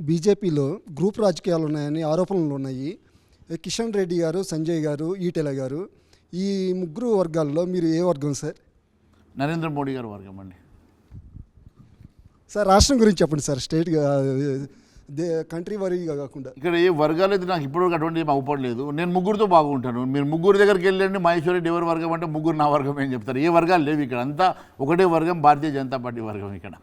బీజేపీలో గ్రూప్ రాజకీయాలు ఉన్నాయని ఆరోపణలు ఉన్నాయి. కిషన్ రెడ్డి గారు, సంజయ్ గారు, ఈటెల గారు, ఈ ముగ్గురు వర్గాల్లో మీరు ఏ వర్గం సార్? నరేంద్ర మోడీ గారు వర్గం అండి. సార్ రాష్ట్రం గురించి చెప్పండి సార్, స్టేట్గా కంట్రీ వరీగా కాకుండా. ఇక్కడ ఏ వర్గాలు అయితే నాకు ఇప్పటివరకు అటువంటి అవపడలేదు. నేను ముగ్గురితో బాగుంటాను. మీరు ముగ్గురు దగ్గరికి వెళ్ళండి, మహేశ్వర్ రెడ్డి ఎవరి వర్గం అంటే ముగ్గురు నా వర్గం ఏం చెప్తారు. ఏ వర్గాలు లేవు ఇక్కడ, అంతా ఒకటే వర్గం, భారతీయ జనతా పార్టీ వర్గం ఇక్కడ.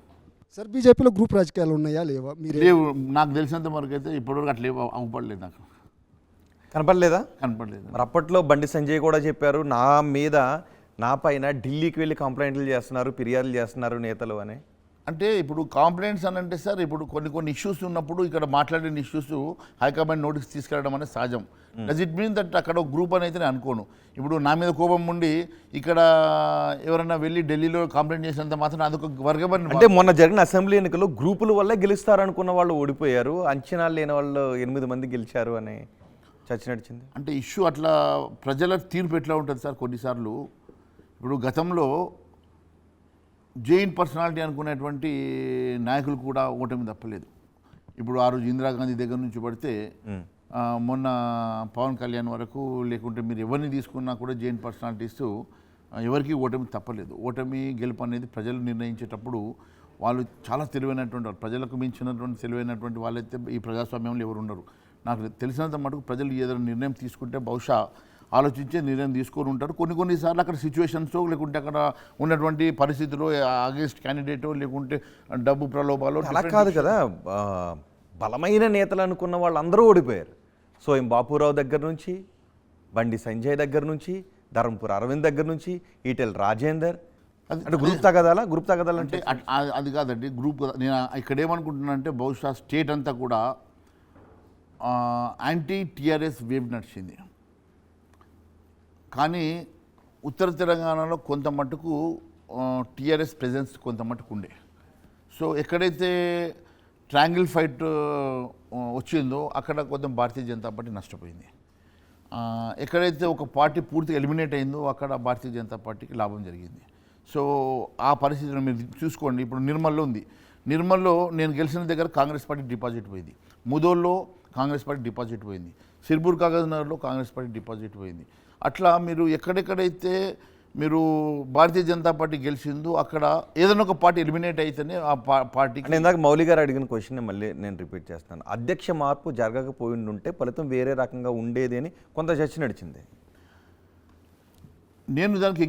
సార్ బీజేపీలో గ్రూప్ రాజకీయాలు ఉన్నాయా లేవా? మీరు లేవు, నాకు తెలిసినంత వరకు అయితే ఇప్పటివరకు అట్లా అవపడలేదు, నాకు కనపడలేదా? కనపడలేదు. మరి అప్పట్లో బండి సంజయ్ కూడా చెప్పారు, నా పైన ఢిల్లీకి వెళ్ళి కంప్లైంట్లు చేస్తున్నారు, ఫిర్యాదులు చేస్తున్నారు నేతలు అని. అంటే ఇప్పుడు కాంప్లైంట్స్ అని అంటే సార్, ఇప్పుడు కొన్ని ఇష్యూస్ ఉన్నప్పుడు ఇక్కడ మాట్లాడిన ఇష్యూస్ హైకమాండ్ నోటీస్ తీసుకెళ్ళడం అనేది సహజం. డస్ ఇట్ మీన్ దట్ అక్కడ ఒక గ్రూప్ అని అయితే నేను అనుకోను. ఇప్పుడు నా మీద కోపం ఉండి ఇక్కడ ఎవరన్నా వెళ్ళి ఢిల్లీలో కంప్లైంట్ చేసినంత మాత్రం అదొక వర్గం అని. అంటే మొన్న జరిగిన అసెంబ్లీ ఎన్నికల్లో గ్రూపుల వల్లే గెలుస్తారనుకున్న వాళ్ళు ఓడిపోయారు, అంచనాలు లేని వాళ్ళు 8 మంది గెలిచారు అని చర్చ నడిచింది. అంటే ఇష్యూ అట్లా ప్రజల తీర్పు ఎట్లా ఉంటుంది సార్, కొన్నిసార్లు ఇప్పుడు గతంలో జైన్ పర్సనాలిటీ అనుకునేటువంటి నాయకులు కూడా ఓటమి తప్పలేదు. ఇప్పుడు ఆ రోజు ఇందిరాగాంధీ దగ్గర నుంచి పడితే మొన్న పవన్ కళ్యాణ్ వరకు, లేకుంటే మీరు ఎవరిని తీసుకున్నా కూడా జైన్ పర్సనాలిటీస్ ఎవరికి ఓటమి తప్పలేదు. ఓటమి గెలుపు అనేది ప్రజలు నిర్ణయించేటప్పుడు వాళ్ళు చాలా తెలివైనటువంటి వాళ్ళు, ప్రజలకు మించినటువంటి తెలివైనటువంటి వాళ్ళైతే ఈ ప్రజాస్వామ్యంలో ఎవరు ఉండరు. నాకు తెలిసినంత మటుకు ప్రజలు ఏదైనా నిర్ణయం తీసుకుంటే బహుశా ఆలోచించే నిర్ణయం తీసుకొని ఉంటారు. కొన్నిసార్లు అక్కడ సిచ్యువేషన్స్, లేకుంటే అక్కడ ఉన్నటువంటి పరిస్థితులు, అగేన్స్ట్ క్యాండిడేటో, లేకుంటే డబ్బు ప్రలోభాలు. అలా కాదు కదా, బలమైన నేతలు అనుకున్న వాళ్ళందరూ ఓడిపోయారు. సోయం బాపురావు దగ్గర నుంచి, బండి సంజయ్ దగ్గర నుంచి, ధర్మపురి అరవింద్ దగ్గర నుంచి, ఈటెల రాజేందర్. అంటే గ్రూప్ తగదాలు అంటే అది కాదండి గ్రూప్. నేను ఇక్కడ ఏమనుకుంటున్నానంటే బహుశా స్టేట్ అంతా కూడా యాంటీ టీఆర్ఎస్ వేవ్ నడిచింది. కానీ ఉత్తర తెలంగాణలో కొంత మటుకు టీఆర్ఎస్ ప్రెజెన్స్ కొంత మటుకు ఉండే. సో ఎక్కడైతే ట్రయాంగిల్ ఫైట్ వచ్చిందో అక్కడ కొంచెం భారతీయ జనతా పార్టీ నష్టపోయింది. ఎక్కడైతే ఒక పార్టీ పూర్తిగా ఎలిమినేట్ అయిందో అక్కడ భారతీయ జనతా పార్టీకి లాభం జరిగింది. సో ఆ పరిస్థితిలో మీరు చూసుకోండి. ఇప్పుడు నిర్మల్లో ఉంది. నిర్మల్లో నేను గెలిచిన దగ్గర కాంగ్రెస్ పార్టీ డిపాజిట్ పోయింది. ముదోల్లో కాంగ్రెస్ పార్టీ డిపాజిట్ పోయింది. సిర్పూర్ కాగజ్ నగర్లో కాంగ్రెస్ పార్టీ డిపాజిట్ పోయింది. అట్లా మీరు ఎక్కడెక్కడైతే మీరు భారతీయ జనతా పార్టీ గెలిచిందో అక్కడ ఏదైనా ఒక పార్టీ ఎలిమినేట్ అయితేనే ఆ పార్టీకి. నేను ఇందాక మౌలి గారు అడిగిన క్వశ్చన్ మళ్ళీ నేను రిపీట్ చేస్తాను. అధ్యక్ష మార్పు జరగకపోయిండుంటే ఫలితం వేరే రకంగా ఉండేది అని కొంత చర్చ నడిచింది. నేను దానికి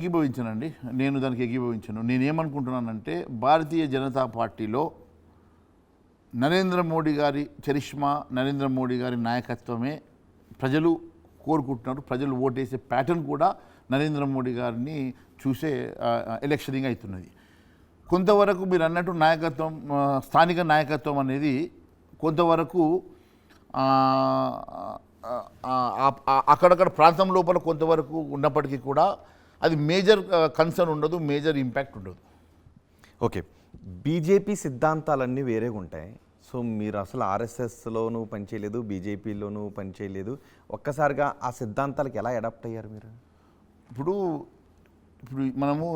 ఏకీభవించాను. నేనేమనుకుంటున్నానంటే భారతీయ జనతా పార్టీలో నరేంద్ర మోడీ గారి చరిష్మా, నరేంద్ర మోడీ గారి నాయకత్వమే ప్రజలు కోరుకుంటున్నారు. ప్రజలు ఓటేసే ప్యాటర్న్ కూడా నరేంద్ర మోడీ గారిని చూసే ఎలక్షనింగ్ అవుతున్నది. కొంతవరకు మీరు అన్నట్టు నాయకత్వం, స్థానిక నాయకత్వం అనేది కొంతవరకు అక్కడక్కడ ప్రాంతం లోపల కొంతవరకు ఉన్నప్పటికీ కూడా అది మేజర్ కన్సర్న్ ఉండదు, మేజర్ ఇంపాక్ట్ ఉండదు. ఓకే, బీజేపీ సిద్ధాంతాలన్నీ వేరేగా ఉంటాయి. సో మీరు అసలు ఆర్ఎస్ఎస్లోనూ పనిచేయలేదు, బీజేపీలోనూ పనిచేయలేదు. ఒక్కసారిగా ఆ సిద్ధాంతాలకు ఎలా అడాప్ట్ అయ్యారు మీరు? ఇప్పుడు మనము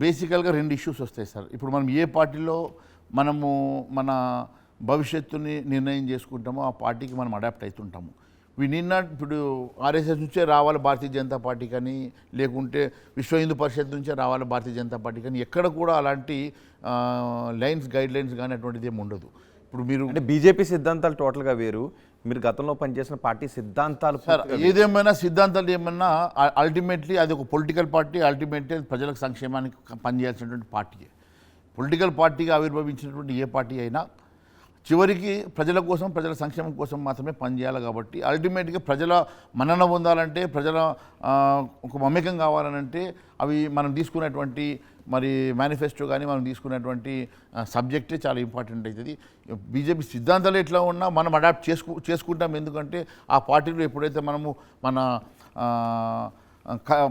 బేసికల్గా 2 ఇష్యూస్ వస్తాయి సార్. ఇప్పుడు మనం ఏ పార్టీలో మనము మన భవిష్యత్తుని నిర్ణయం చేసుకుంటామో ఆ పార్టీకి మనం అడాప్ట్ అవుతుంటాము. ఇప్పుడు ఆర్ఎస్ఎస్ నుంచే రావాలి భారతీయ జనతా పార్టీ కానీ, లేకుంటే విశ్వ హిందూ పరిషత్ నుంచే రావాలి భారతీయ జనతా పార్టీ కానీ, ఎక్కడ కూడా అలాంటి గైడ్ లైన్స్ కానీ అటువంటిది ఏమి ఉండదు. ఇప్పుడు మీరు అంటే బీజేపీ సిద్ధాంతాలు టోటల్గా వేరు, మీరు గతంలో పనిచేసిన పార్టీ సిద్ధాంతాలు సార్ ఏదేమైనా సిద్ధాంతాలు ఏమన్నా అల్టిమేట్లీ అది ఒక పొలిటికల్ పార్టీ, అల్టిమేట్లీ ప్రజలకు సంక్షేమానికి పనిచేయాల్సినటువంటి పార్టీ. పొలిటికల్ పార్టీగా ఆవిర్భవించినటువంటి ఏ పార్టీ అయినా చివరికి ప్రజల కోసం, ప్రజల సంక్షేమం కోసం మాత్రమే పనిచేయాలి. కాబట్టి అల్టిమేట్గా ప్రజల మన్నన పొందాలంటే, ప్రజల ఒక మమేకం కావాలనంటే అవి మనం తీసుకునేటువంటి మరి మేనిఫెస్టో కానీ మనం తీసుకునేటువంటి సబ్జెక్టే చాలా ఇంపార్టెంట్ అవుతుంది. బీజేపీ సిద్ధాంతాలు ఎట్లా ఉన్నా మనం అడాప్ట్ చేసుకుంటాం. ఎందుకంటే ఆ పార్టీలో ఎప్పుడైతే మనము మన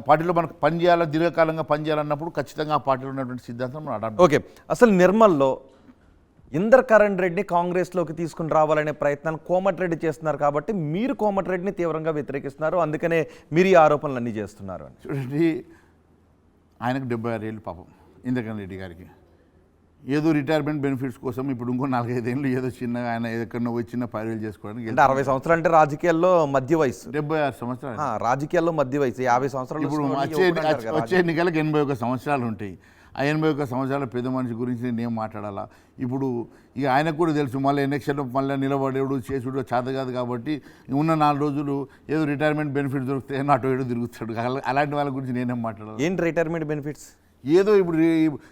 పార్టీలో మనకు పనిచేయాలి, దీర్ఘకాలంగా పనిచేయాలన్నప్పుడు ఖచ్చితంగా ఆ పార్టీలో ఉన్నటువంటి సిద్ధాంతం మనం అడాప్ట్. ఓకే, అసలు నిర్మల్లో ఇంద్రకరణ్ రెడ్డిని కాంగ్రెస్లోకి తీసుకుని రావాలనే ప్రయత్నాలు కోమటిరెడ్డి చేస్తున్నారు కాబట్టి మీరు కోమటిరెడ్డిని తీవ్రంగా వ్యతిరేకిస్తున్నారు, అందుకనే మీరు ఈ ఆరోపణలు అన్నీ చేస్తున్నారు. చూడండి, ఆయనకు 76 ఏళ్ళు పాపం ఇంద్రకరణ్ రెడ్డి గారికి. ఏదో రిటైర్మెంట్ బెనిఫిట్స్ కోసం ఇప్పుడు ఇంకో 4-5 ఏళ్ళు ఏదో చిన్నగా ఆయన ఎక్కడో పోయి చిన్న పైరులు చేసుకోవడానికి అంటే 60 సంవత్సరాలు అంటే రాజకీయాల్లో మధ్య వయసు. 76 సంవత్సరాలు. రాజకీయాల్లో మధ్య వయసు 50 సంవత్సరాలు. ఇప్పుడు వచ్చే ఎన్నికలకు 81 సంవత్సరాలు ఉంటాయి. ఆ 81 సంవత్సరాల పెద్ద మనిషి గురించి నేను మాట్లాడాలా? ఇప్పుడు ఇక ఆయనకు కూడా తెలుసు మళ్ళీ ఎలక్షన్లో మళ్ళీ నిలబడేడు చేసుడు చేత కాదు కాబట్టి ఉన్న 4 రోజులు ఏదో రిటైర్మెంట్ బెనిఫిట్ దొరికితే అటు ఏడు తిరుగుతాడు. అలాంటి వాళ్ళ గురించి నేనేం మాట్లాడాలి? ఏంటి రిటైర్మెంట్ బెనిఫిట్స్? ఏదో ఇప్పుడు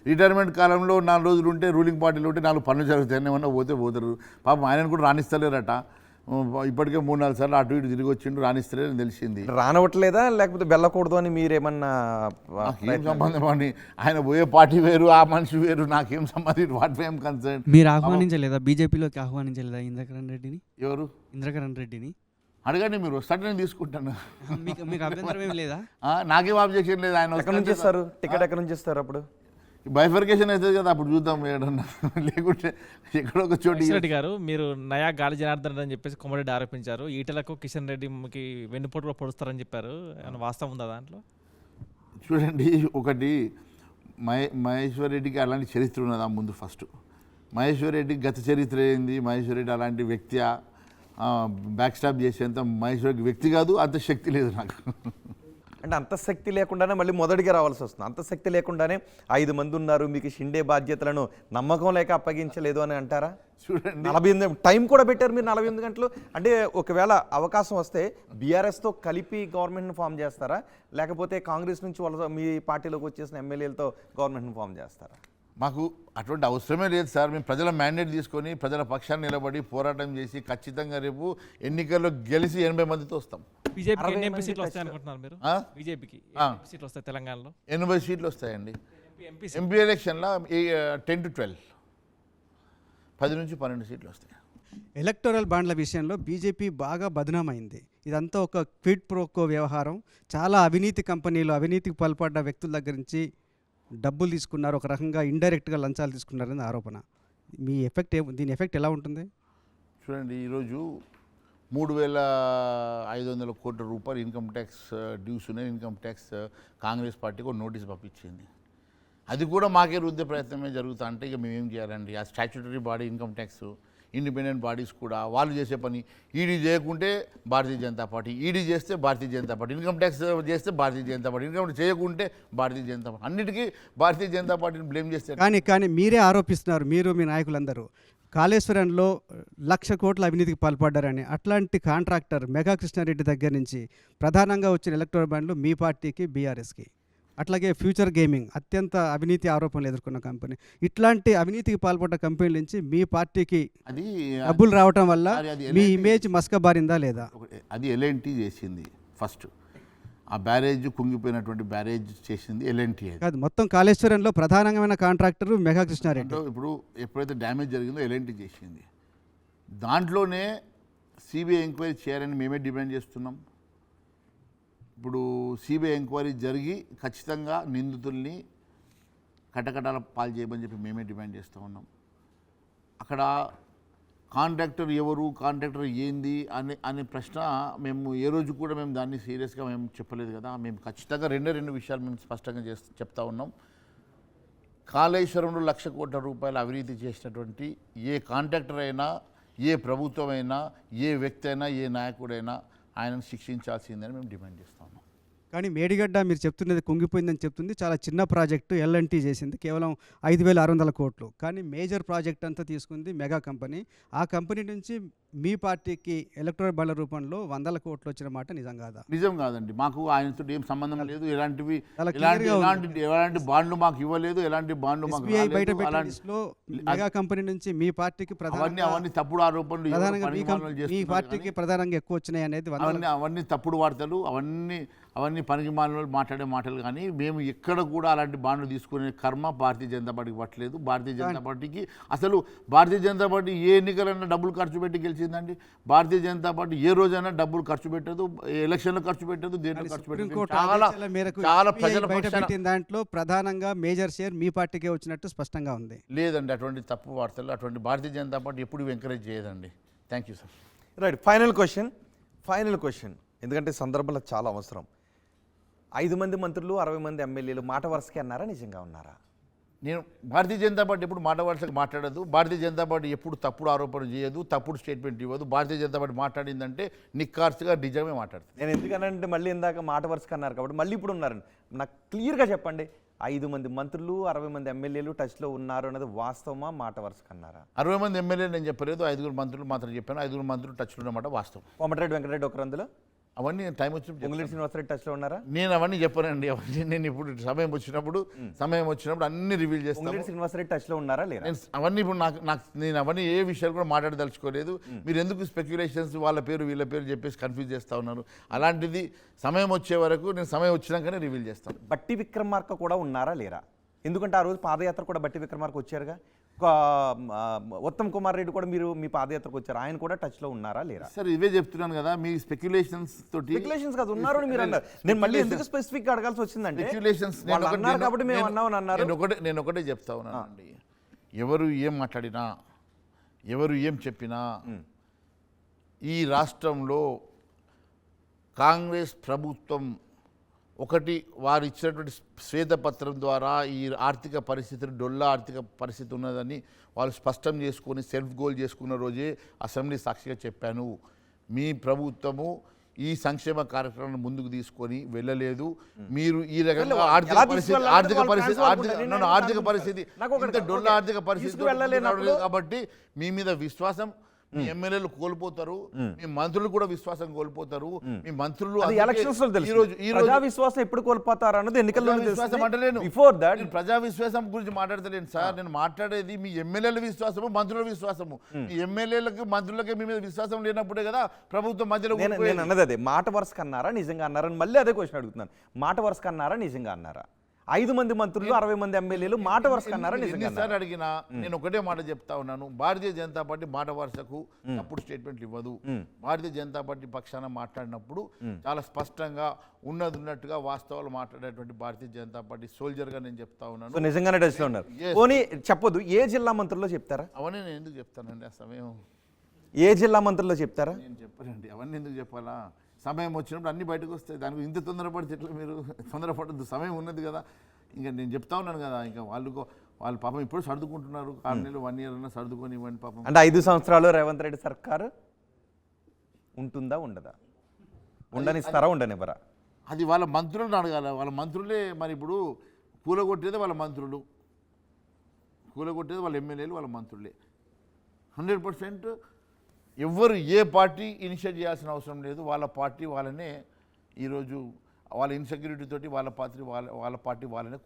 రిటైర్మెంట్ కాలంలో 4 రోజులు ఉంటే రూలింగ్ పార్టీలో ఉంటే 4 పనులు జరుగుతాయి, ఏమన్నా పోతారు. పాపం ఆయనను కూడా రాణిస్తలేరట. ఇప్పటికే 3-4 సార్లు అటు ఇటు తిరిగి వచ్చిండు, రాణిస్తలేరని తెలిసింది. రానవట్లేదా లేకపోతే వెళ్ళకూడదు అని మీరేమన్నా? నాకేం సంబంధం అండి, ఆయన పోయే పార్టీ వేరు, ఆ మనిషి వేరు, నాకేం సంబంధం? What I'm concern. మీరు ఆహ్వానించలేదా? బీజేపీలోకి ఆహ్వానించలేదా ఇంద్రకరణ్ రెడ్డిని? ఎవరు? ఇంద్రకరణ్ రెడ్డిని అడగండి, మీరు వస్తాడు నేను తీసుకుంటాను. మీకు అభ్యంతరం ఏం లేదా? నాకేం ఆబ్జెక్షన్ లేదు. ఆయన ఎక్కడి నుంచి ఇస్తారు టికెట్? ఎక్కడి నుంచి ఇస్తారు? అప్పుడు బైఫర్కేషన్ అవుతుంది కదా, అప్పుడు చూద్దాం ఏడన్నా. లేకుంటే ఎక్కడో ఒక చోటు. కిషన్ రెడ్డి గారు, మీరు నయా గాలి జనార్దన్ అని చెప్పేసి కోమరెడ్డి ఆరోపించారు. ఈటలకు కిషన్ రెడ్డికి వెన్నుపోటు కూడా పొడుస్తారని చెప్పారు. ఏమైనా వాస్తవం ఉందా దాంట్లో? చూడండి, ఒకటి మహేశ్వర్ రెడ్డికి అలాంటి చరిత్ర ఉన్నదా ముందు? ఫస్ట్ మహేశ్వర్ రెడ్డి గత చరిత్ర ఏంది? మహేశ్వర్ రెడ్డి అలాంటి వ్యక్తి బ్యాక్ స్టాప్ చేసేంత మహేశ్వర్ రెడ్డి వ్యక్తి కాదు, అంత శక్తి లేదు నాకు. అంటే అంత శక్తి లేకుండానే మళ్ళీ మొదటిగా రావాల్సి వస్తుంది. అంత శక్తి లేకుండానే 5 మంది ఉన్నారు, మీకు షిండే బాధ్యతలను నమ్మకం లేక అప్పగించలేదు అని అంటారా? చూడండి, 48 టైం కూడా పెట్టారు మీరు, 48 గంటలు. అంటే ఒకవేళ అవకాశం వస్తే బీఆర్ఎస్తో కలిపి గవర్నమెంట్ని ఫామ్ చేస్తారా, లేకపోతే కాంగ్రెస్ నుంచి వాళ్ళ మీ పార్టీలోకి వచ్చేసిన ఎమ్మెల్యేలతో గవర్నమెంట్ని ఫామ్ చేస్తారా? మాకు అటువంటి అవసరమే లేదు సార్. మేము ప్రజల మ్యాండేట్ తీసుకొని ప్రజల పక్షాన్ని నిలబడి పోరాటం చేసి ఖచ్చితంగా రేపు ఎన్నికల్లో గెలిచి 80 మందితో వస్తాం. బీజేపీకి ఎన్ని ఎంపీ సీట్లు వస్తాయి అనుకుంటున్నారు మీరు? బీజేపీకి ఎంపీ సీట్లు వస్తాయి తెలంగాణలో? 80 సీట్లు వస్తాయండి. ఎంపీ ఎలక్షన్లో 10 to 12, 10 నుంచి 12 సీట్లు వస్తాయి. ఎలక్టోరల్ బాండ్ల విషయంలో బీజేపీ బాగా బదనామైంది. ఇదంతా ఒక క్విడ్ ప్రోకో వ్యవహారం. చాలా అవినీతి కంపెనీలు, అవినీతికి పాల్పడ్డ వ్యక్తుల దగ్గర నుంచి డబ్బులు తీసుకున్నారు, ఒక రకంగా ఇండైరెక్ట్గా లంచాలు తీసుకున్నారని ఆరోపణ. దీని ఎఫెక్ట్ ఎలా ఉంటుంది? చూడండి, ఈరోజు 3,500 కోట్ల రూపాయలు ఇన్కమ్ ట్యాక్స్ డ్యూస్ ఉన్నాయి. ఇన్కమ్ ట్యాక్స్ కాంగ్రెస్ పార్టీకి ఒక నోటీస్ పంపించింది. అది కూడా మాకే రుద్దే ప్రయత్నమే జరుగుతా అంటే ఇక మేమేం చేయాలండి? ఆ statutory body income tax, independent bodies కూడా వాళ్ళు చేసే పని. ఈడీ చేయకుంటే భారతీయ జనతా పార్టీ, ఈడీ చేస్తే భారతీయ జనతా పార్టీ, ఇన్కమ్ ట్యాక్స్ చేస్తే భారతీయ జనతా పార్టీ, ఇన్కమ్ ట్యాక్స్ చేయకుంటే భారతీయ జనతా పార్టీ, అన్నిటికీ భారతీయ జనతా పార్టీని బ్లేమ్ చేస్తే. కానీ మీరే ఆరోపిస్తున్నారు, మీరు మీ నాయకులందరూ కాళేశ్వరంలో 1,00,000 కోట్ల అవినీతికి పాల్పడ్డారని. అట్లాంటి కాంట్రాక్టర్ మెగా కృష్ణారెడ్డి దగ్గర నుంచి ప్రధానంగా వచ్చిన ఎలక్టోరల్ బాండ్లు మీ పార్టీకి, బీఆర్ఎస్కి. అట్లాగే ఫ్యూచర్ గేమింగ్ అత్యంత అవినీతి ఆరోపణలు ఎదుర్కొన్న కంపెనీ. ఇట్లాంటి అవినీతికి పాల్పడ్డ కంపెనీల నుంచి మీ పార్టీకి అది డబ్బులు రావటం వల్ల మీ ఇమేజ్ మస్కబారిందా లేదా? అది ఎల్ఎన్టీ చేసింది. ఫస్ట్ ఆ బ్యారేజ్ కుంగిపోయినటువంటి బ్యారేజ్ చేసింది ఎల్ఎన్టీ. కాదు, మొత్తం కాళేశ్వరంలో ప్రధానమైన కాంట్రాక్టర్ మెగా కృష్ణారెడ్డి. ఇప్పుడు ఎప్పుడైతే డ్యామేజ్ జరిగిందో ఎల్ఎన్టీ చేసింది. దాంట్లోనే సిబిఐ ఎంక్వైరీ చేయాలని మేమే డిమాండ్ చేస్తున్నాం. ఇప్పుడు సిబిఐ ఎంక్వైరీ జరిగి ఖచ్చితంగా నిందితుల్ని కటకటాల పాలు చేయమని చెప్పి మేమే డిమాండ్ చేస్తూ ఉన్నాం. అక్కడ కాంట్రాక్టర్ ఎవరు, కాంట్రాక్టర్ ఏంది అనే ప్రశ్న మేము ఏ రోజు కూడా మేము దాన్ని సీరియస్గా మేము చెప్పలేదు కదా. మేము ఖచ్చితంగా రెండు విషయాలు మేము స్పష్టంగా చెప్తా ఉన్నాం. కాళేశ్వరంలో 1,00,000 కోట్ల రూపాయలు అవినీతి చేసినటువంటి ఏ కాంట్రాక్టర్ అయినా, ఏ ప్రభుత్వం అయినా, ఏ వ్యక్తి అయినా, ఏ నాయకుడైనా ఆయనను శిక్షించాల్సిందని మేము డిమాండ్ చేస్తాం. కానీ మేడిగడ్డ మీరు చెప్తున్నది కుంగిపోయిందని చెప్తుంది. చాలా చిన్న ప్రాజెక్టు ఎల్ఎన్టీ చేసింది, కేవలం 5,600 కోట్లు. కానీ మేజర్ ప్రాజెక్ట్ అంతా తీసుకుంది మెగా కంపెనీ. ఆ కంపెనీ నుంచి మీ పార్టీకి ఎలక్టోరల్ బాండ్ల రూపంలో 100 కోట్లు వచ్చిన మాట నిజం కాదా? నిజం కాదండి. మాకు ఆయనతో ఏం సంబంధం లేదు. ఎలాంటి బాండ్లు మాకు ఇవ్వలేదు, ఎలాంటి బాండ్లు మాకు బయట మెగా కంపెనీ నుంచి మీ పార్టీకి అవన్నీ తప్పుడు ఆరోపణలు, మీ పార్టీకి ప్రధానంగా ఎక్కువ వచ్చినాయి అనేది అవన్నీ తప్పుడు వార్తలు, అవన్నీ పనికి మాలిన మాట్లాడే మాటలు. కానీ మేము ఎక్కడ కూడా అలాంటి బాండ్లు తీసుకునే కర్మ భారతీయ జనతా పార్టీకి పట్టలేదు. భారతీయ జనతా పార్టీకి అసలు భారతీయ జనతా పార్టీ ఏ ఎన్నికలైనా డబ్బులు ఖర్చు పెట్టి గెలిచిందండి? భారతీయ జనతా పార్టీ ఏ రోజైనా డబ్బులు ఖర్చు పెట్టదు, ఎలక్షన్లో ఖర్చు పెట్టదు, దేంట్లో ఖర్చు పెట్టదు. చాలా ప్రజల బయటపెట్టిన దాంట్లో ప్రధానంగా మేజర్ షేర్ మీ పార్టీకే వచ్చినట్టు స్పష్టంగా ఉంది. లేదండి, అటువంటి తప్పు వార్తలు అటువంటి భారతీయ జనతా పార్టీ ఎప్పుడు ఎంకరేజ్ చేయదండి. Thank you sir. Right, final question ఎందుకంటే సందర్భంలో చాలా అవసరం. 5 మంది మంత్రులు, 60 మంది ఎమ్మెల్యేలు మాట వరుసకే అన్నారా, నిజంగా ఉన్నారా? నేను భారతీయ జనతా పార్టీ ఎప్పుడు మాట వరుసగా మాట్లాడదు, భారతీయ జనతా పార్టీ ఎప్పుడు తప్పుడు ఆరోపణ చేయదు, తప్పుడు స్టేట్మెంట్ ఇవ్వదు. భారతీయ జనతా పార్టీ మాట్లాడిందంటే నిక్కార్సుగా నిజమే మాట్లాడుతుంది. నేను ఎందుకనంటే మళ్ళీ ఇందాక మాట వరుసగా అన్నారు కాబట్టి మళ్ళీ ఇప్పుడు ఉన్నారండి. నాకు క్లియర్గా చెప్పండి, 5 మంది మంత్రులు 60 మంది ఎమ్మెల్యేలు టచ్లో ఉన్నారు అనేది వాస్తవమా, మాట వరుసగా అన్నారా? 60 మంది ఎమ్మెల్యేలు నేను చెప్పలేదు, 5 మంత్రులు మాత్రం చెప్పాను. 5 మంత్రులు టచ్లో ఉన్నమాట వాస్తవం. కోమటిరెడ్డి వెంకటరెడ్డి ఒకరు అందులో, అవన్నీ టైం వచ్చినప్పుడు పొంగులేటి శ్రీనివాసరెడ్డి టచ్లో ఉన్నారా? నేను అవన్నీ చెప్పానండి. అవన్నీ నేను ఇప్పుడు సమయం వచ్చినప్పుడు అన్ని రివీల్ చేస్తాను. పొంగులేటి శ్రీనివాసరెడ్డి టచ్లో ఉన్నారా లేరా? నేను అవన్నీ ఇప్పుడు నేను అవన్నీ ఏ విషయాలు కూడా మాట్లాడదలుచుకోలేదు. మీరు ఎందుకు స్పెక్యులేషన్స్ వాళ్ళ పేరు వీళ్ళ పేరు చెప్పేసి కన్ఫ్యూజ్ చేస్తూ ఉన్నారు? అలాంటిది సమయం వచ్చే వరకు నేను సమయం వచ్చినాకనే రివీల్ చేస్తాను. బట్టి విక్రమార్క కూడా ఉన్నారా లేరా? ఎందుకంటే ఆ రోజు పాదయాత్ర కూడా బట్టి విక్రమార్క వచ్చారుగా. ఉత్తమ్ కుమార్ రెడ్డి కూడా మీరు మీ పాదయాత్రకు వచ్చారు, ఆయన కూడా టచ్లో ఉన్నారా లేరా? సార్ ఇవే చెప్తున్నాను కదా, మీ స్పెక్యులేషన్స్ తోటి. స్పెక్యులేషన్స్ కాదు, ఉన్నారు అని మీరు అన్నారు. నేను మళ్ళీ ఎందుకు స్పెసిఫిక్ అడగాల్సి వచ్చిందంటే స్పెక్యులేషన్స్ వాళ్ళు అన్నారు కాబట్టి మేము అన్నామని అన్నారు. నేను ఒకటే చెప్తా ఉన్నానండి, ఎవరు ఏం మాట్లాడినా, ఎవరు ఏం చెప్పినా, ఈ రాష్ట్రంలో కాంగ్రెస్ ప్రభుత్వం ఒకటి వారు ఇచ్చినటువంటి శ్వేతపత్రం ద్వారా ఈ ఆర్థిక పరిస్థితి డొల్లా ఆర్థిక పరిస్థితి ఉన్నదని వాళ్ళు స్పష్టం చేసుకొని సెల్ఫ్ గోల్ చేసుకున్న రోజే అసెంబ్లీ సాక్షిగా చెప్పాను. మీ ప్రభుత్వము ఈ సంక్షేమ కార్యక్రమాలను ముందుకు తీసుకొని వెళ్ళలేదు. మీరు ఈ రకంగా ఆర్థిక పరిస్థితి డొల్లా ఆర్థిక పరిస్థితి కాబట్టి మీ మీద విశ్వాసం మీ ఎమ్మెల్యేలు కోల్పోతారు, మీ మంత్రులు కూడా విశ్వాసం కోల్పోతారు. మీ మంత్రులు ప్రజా విశ్వాసం ఎప్పుడు కోల్పోతారు అన్నది ఎన్నికల్లో విశ్వాసం అంటలేను. బిఫోర్ దట్ ప్రజా విశ్వాసం గురించి మాట్లాడతలేను సార్. నేను మాట్లాడేది మీ ఎమ్మెల్యేల విశ్వాసము, మంత్రుల విశ్వాసము. మీ ఎమ్మెల్యేలకు మంత్రులకి మీ మీద విశ్వాసం లేనప్పుడే కదా ప్రభుత్వం మధ్యలో. నేను అన్నది అదే, మాట వరుసగా అన్నారా నిజంగా అన్నారా అని మళ్ళీ అదే క్వశ్చన్ అడుగుతున్నాను. మాట వరుసగా అన్నారా నిజంగా అన్నారా? 5 మంది మంత్రులు 60 మంది ఎమ్మెల్యేలు మాట వరుసగా అన్నారా నిజంగా? ఎన్నిసార్లు అడిగినా నేను ఒకటే మాట చెప్తా ఉన్నాను, భారతీయ జనతా పార్టీ మాట వరుసకు తప్పుడు స్టేట్మెంట్లు ఇవ్వదు. భారతీయ జనతా పార్టీ పక్షాన మాట్లాడినప్పుడు చాలా స్పష్టంగా ఉన్నట్టుగా వాస్తవాలు మాట్లాడేటువంటి భారతీయ జనతా పార్టీ సోల్జర్ గా నేను చెప్తా ఉన్నాను. నిజంగానే టచ్లో ఉన్నారు. పోనీ చెప్పొద్దు, ఏ జిల్లా మంత్రుల్లో చెప్తారా? అవన్నీ నేను ఎందుకు చెప్తానండి, ఆ సమయం ఏ జిల్లా మంత్రుల్లో చెప్తారా? నేను చెప్పానండి, అవన్నీ ఎందుకు చెప్పాలా? సమయం వచ్చినప్పుడు అన్నీ బయటకు వస్తాయి. దానికి ఇంత తొందరపడి చెట్లు మీరు తొందరపడద్దు, సమయం ఉన్నది కదా. ఇంకా నేను చెప్తా ఉన్నాను కదా, ఇంకా వాళ్ళు పాపం ఇప్పుడు సర్దుకుంటున్నారు. 6 నెలలు 1 year అన్నా సర్దుకొని ఇవ్వండి పాపం. అంటే 5 సంవత్సరాలు రేవంత్ రెడ్డి సర్కారు ఉంటుందా ఉండదా? ఉండనిస్తారా ఉండనివ్వరా? అది వాళ్ళ మంత్రులను అడగాల. వాళ్ళ మంత్రులే మరి ఇప్పుడు కూలగొట్టేది వాళ్ళ మంత్రులు, కూలగొట్టేది వాళ్ళ ఎమ్మెల్యేలు, వాళ్ళ మంత్రులే. 100% ఎవ్వరు ఏ పార్టీ ఇనిషియేట్ చేయాల్సిన అవసరం లేదు. వాళ్ళ పార్టీ వాళ్ళనే ఈరోజు వాళ్ళ ఇన్సెక్యూరిటీ తోటి వాళ్ళ పార్టీ వాళ్ళనే